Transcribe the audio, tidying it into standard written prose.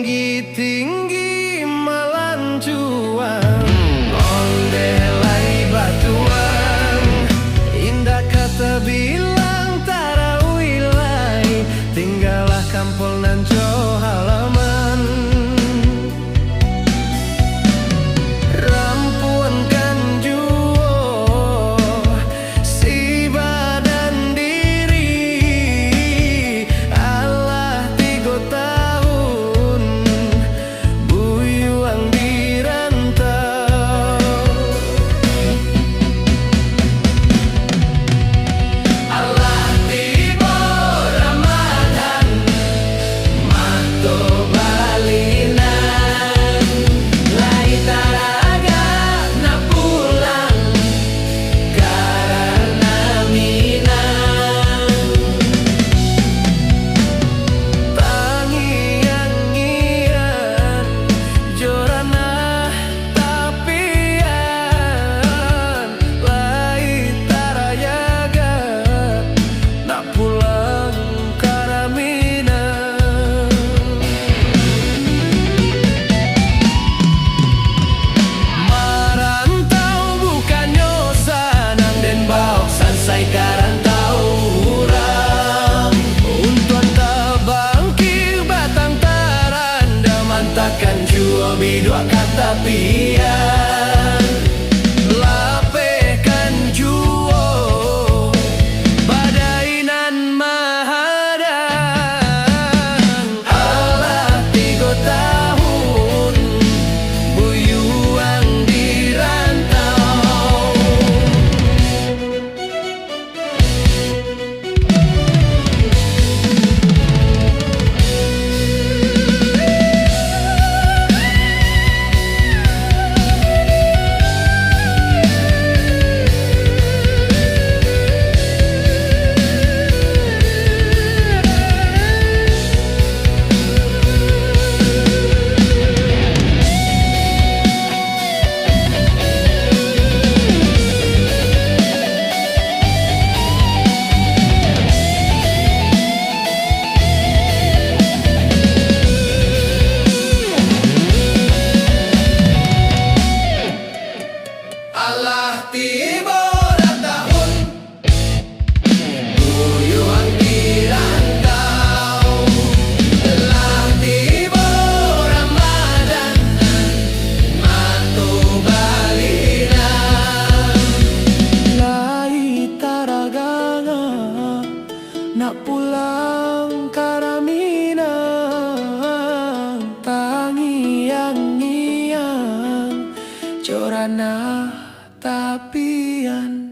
tinggi-tinggi melancuan, ondelai batuan, indah kata bilang tarawilai, tinggallah kampung nan jauh halaman. Rampuan kan juo si badan diri, Allah 3 tahun buyuang dirantau. Allah tiba Ramadan mato balinan, lai taraga na pulang karena minang. Tangian-ngian jorana tapian, lai tarayaga na pulang karena minang. Marantau bukannya sanang den baok sansai karantau urang, untuan tabangki batang taranda mantakan jua bidua kata pian. Lapekan juo badainan mahadang, Allah 3 tahun buyuang dirantau. Allah tiba tahun buyuang dirantau, Allah tiba Ramadan mato balinan, lai taragana nak pulang karaminang. Tangian-ngian jorana tapian.